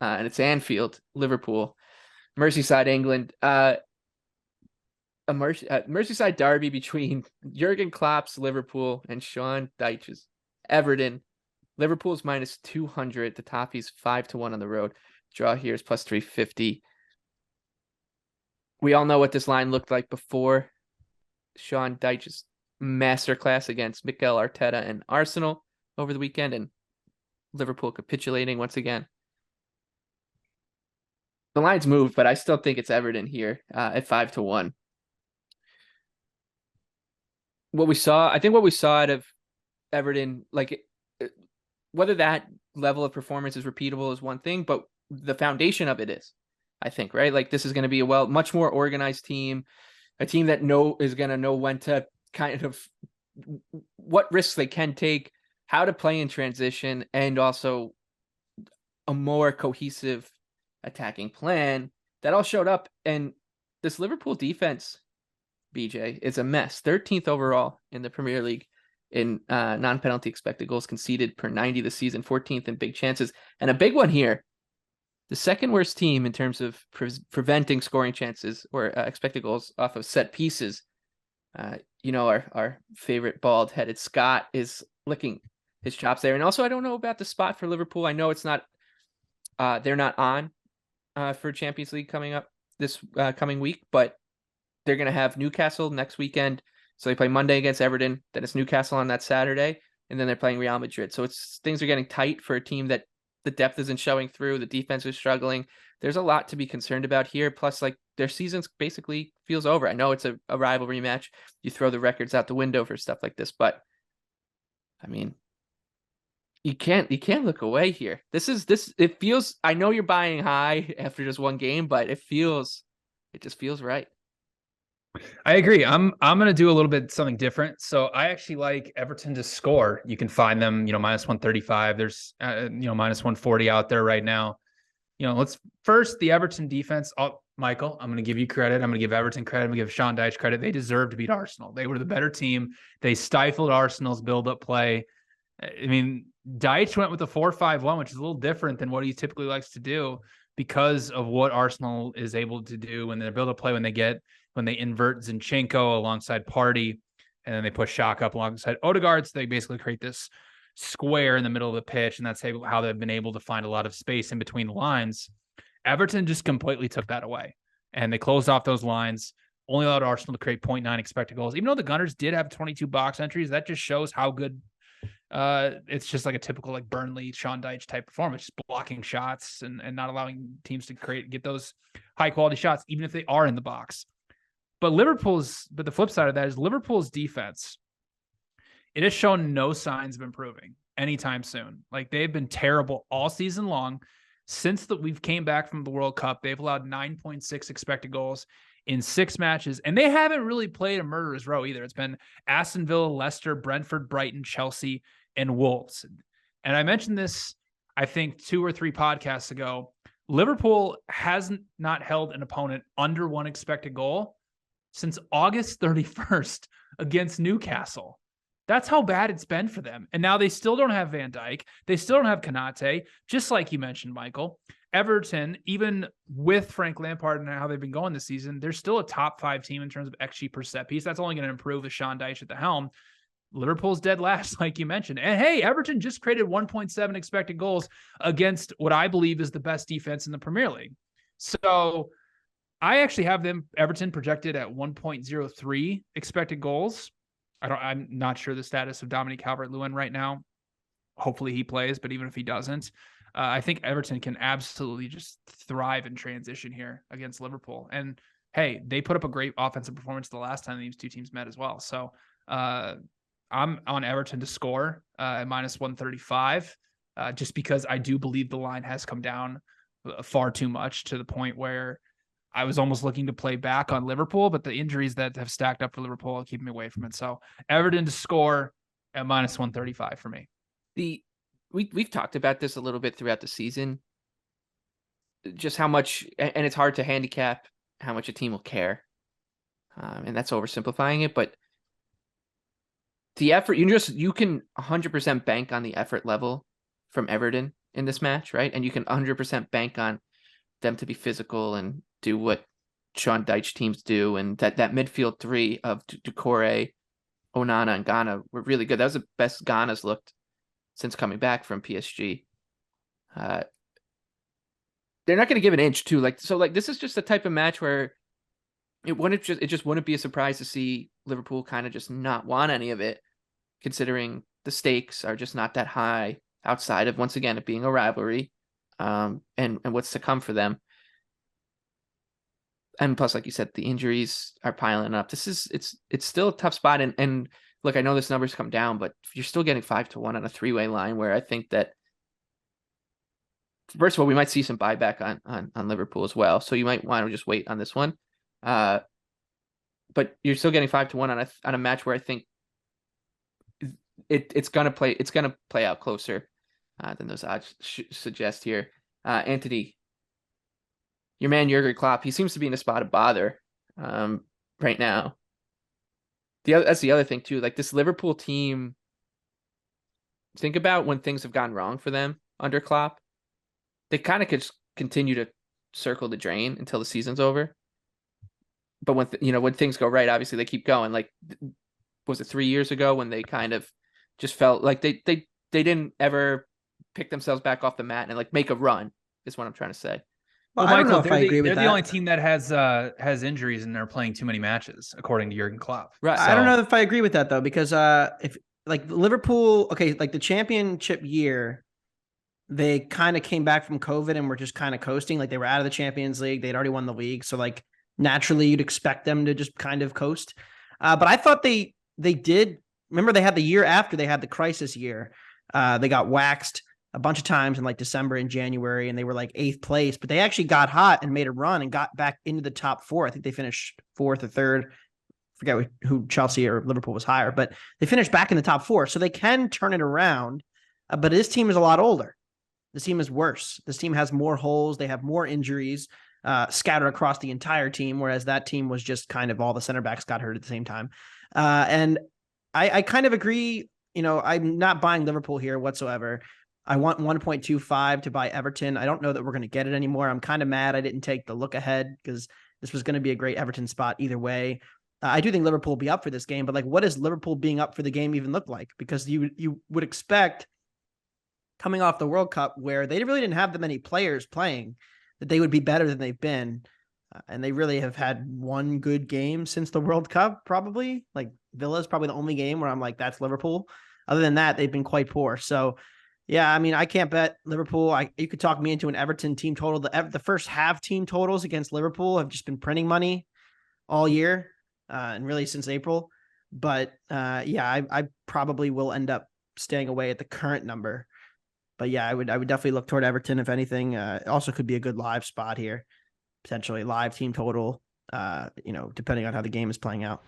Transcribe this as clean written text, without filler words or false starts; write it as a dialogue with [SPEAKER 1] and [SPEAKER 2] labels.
[SPEAKER 1] and it's Anfield, Liverpool, Merseyside, England. A Merseyside derby between Jurgen Klopp's Liverpool and Sean Dyche's Everton. Liverpool's minus 200. The Toffees 5-1 on the road. Draw here is plus 350. We all know what this line looked like before Sean Dyche's masterclass against Mikel Arteta and Arsenal over the weekend, and Liverpool capitulating once again. The line's moved, but I still think it's Everton here at 5-1. What we saw out of Everton, like whether that level of performance is repeatable is one thing, but the foundation of it is, I think, right? Like this is going to be a much more organized team, a team that is going to know when to kind of what risks they can take, how to play in transition, and also a more cohesive attacking plan that all showed up. And this Liverpool defense, BJ, is a mess. 13th overall in the Premier League in non-penalty expected goals conceded per 90 this season, 14th in big chances. And a big one here, the second worst team in terms of preventing scoring chances or expected goals off of set pieces. Our favorite bald-headed Scott is licking his chops there. And also, I don't know about the spot for Liverpool. I know it's not, they're not on for Champions League coming up this coming week, but they're going to have Newcastle next weekend. So they play Monday against Everton, then it's Newcastle on that Saturday, and then they're playing Real Madrid. So things are getting tight for a team that the depth isn't showing through. The defense is struggling. There's a lot to be concerned about here. Plus, like, their season basically feels over. I know it's a rivalry match. You throw the records out the window for stuff like this, but I mean, you can't look away here. It feels, I know you're buying high after just one game, but it just feels right.
[SPEAKER 2] I agree. I'm going to do a little bit something different. So I actually like Everton to score. You can find them, minus 135. There's, minus 140 out there right now. Let's first the Everton defense. Michael, I'm going to give you credit. I'm going to give Everton credit. I'm going to give Sean Dyche credit. They deserve to beat Arsenal. They were the better team. They stifled Arsenal's build-up play. I mean, Dyche went with a 4-5-1, which is a little different than what he typically likes to do because of what Arsenal is able to do when they build up play, when they invert Zinchenko alongside Partey, and then they push Xhaka up alongside Odegaard. So they basically create this square in the middle of the pitch, and that's how they've been able to find a lot of space in between the lines. Everton just completely took that away, and they closed off those lines, only allowed Arsenal to create 0.9 expected goals. Even though the Gunners did have 22 box entries, that just shows how good it's just like a typical like Burnley, Sean Dyche type performance, just blocking shots and not allowing teams to get those high quality shots, even if they are in the box. But the flip side of that is Liverpool's defense. It has shown no signs of improving anytime soon. Like, they've been terrible all season long. Since we've came back from the World Cup, they've allowed 9.6 expected goals in 6 matches, and they haven't really played a murderer's row either. It's been Aston Villa, Leicester, Brentford, Brighton, Chelsea, and Wolves. And I mentioned this, I think, 2 or 3 podcasts ago. Liverpool hasn't not held an opponent under 1 expected goal since August 31st against Newcastle. That's how bad it's been for them. And now they still don't have Van Dijk. They still don't have Konate, just like you mentioned, Michael. Everton, even with Frank Lampard and how they've been going this season, they're still a top 5 team in terms of XG per set piece. That's only going to improve with Sean Dyche at the helm. Liverpool's dead last, like you mentioned. And hey, Everton just created 1.7 expected goals against what I believe is the best defense in the Premier League. So I actually have Everton projected at 1.03 expected goals. I'm not sure the status of Dominic Calvert-Lewin right now. Hopefully he plays, but even if he doesn't, I think Everton can absolutely just thrive in transition here against Liverpool. And hey, they put up a great offensive performance the last time these two teams met as well. So I'm on Everton to score at minus 135, just because I do believe the line has come down far too much to the point where I was almost looking to play back on Liverpool, but the injuries that have stacked up for Liverpool are keeping me away from it. So Everton to score at minus 135 for me.
[SPEAKER 1] We've talked about this a little bit throughout the season, just how much, and it's hard to handicap how much a team will care. And that's oversimplifying it, but the effort, you can 100% bank on the effort level from Everton in this match, right? And you can 100% bank on them to be physical and do what Sean Dyche teams do. And that midfield three of Doucouré, Onana, and Ghana were really good. That was the best Ghana's looked since coming back from PSG. They're not going to give an inch too. Like this is just the type of match where it just wouldn't be a surprise to see Liverpool kind of just not want any of it, considering the stakes are just not that high outside of, once again, it being a rivalry, and what's to come for them. And plus, like you said, the injuries are piling up. It's still a tough spot. And look, I know this number's come down, but you're still getting 5-1 on a three-way line, where I think that, first of all, we might see some buyback on Liverpool as well. So you might want to just wait on this one. But you're still getting 5-1 on a match where I think it's gonna play out closer than those odds suggest here. Anthony, your man Jurgen Klopp, he seems to be in a spot of bother right now. That's the other thing too. Like, this Liverpool team, think about when things have gone wrong for them under Klopp. They kind of could just continue to circle the drain until the season's over. But when things go right, obviously they keep going. Like, was it 3 years ago when they kind of just felt like they didn't ever pick themselves back off the mat and like make a run, is what I'm trying to say.
[SPEAKER 3] Well,
[SPEAKER 2] Michael,
[SPEAKER 3] I don't know if I agree with
[SPEAKER 2] they're
[SPEAKER 3] that.
[SPEAKER 2] the only team that has injuries and they're playing too many matches, according to Jurgen Klopp.
[SPEAKER 1] Right.
[SPEAKER 3] I don't know if I agree with that though, because if like Liverpool, okay, like the championship year, they kind of came back from COVID and were just kind of coasting. Like, they were out of the Champions League. They'd already won the league. So like, naturally you'd expect them to just kind of coast. But I thought they did. Remember, they had the year after they had the crisis year. They got waxed a bunch of times in like December and January, and they were like 8th place, but they actually got hot and made a run and got back into the top 4. I think they finished 4th or 3rd. Forget who Chelsea or Liverpool was higher, but they finished back in the top 4. So they can turn it around. But this team is a lot older. This team is worse. This team has more holes. They have more injuries scattered across the entire team, whereas that team was just kind of all the center backs got hurt at the same time. And I kind of agree. I'm not buying Liverpool here whatsoever. I want 1.25 to buy Everton. I don't know that we're going to get it anymore. I'm kind of mad I didn't take the look ahead, because this was going to be a great Everton spot either way. I do think Liverpool will be up for this game, but like, what does Liverpool being up for the game even look like? Because you would expect, coming off the World Cup, where they really didn't have that many players playing, that they would be better than they've been. And they really have had one good game since the World Cup, probably. Like, Villa's probably the only game where I'm like, that's Liverpool. Other than that, they've been quite poor. So, yeah, I mean, I can't bet Liverpool. You could talk me into an Everton team total. The first half team totals against Liverpool have just been printing money all year, and really since April. But yeah, I probably will end up staying away at the current number. But yeah, I would definitely look toward Everton, if anything. It also could be a good live spot here, potentially live team total, depending on how the game is playing out.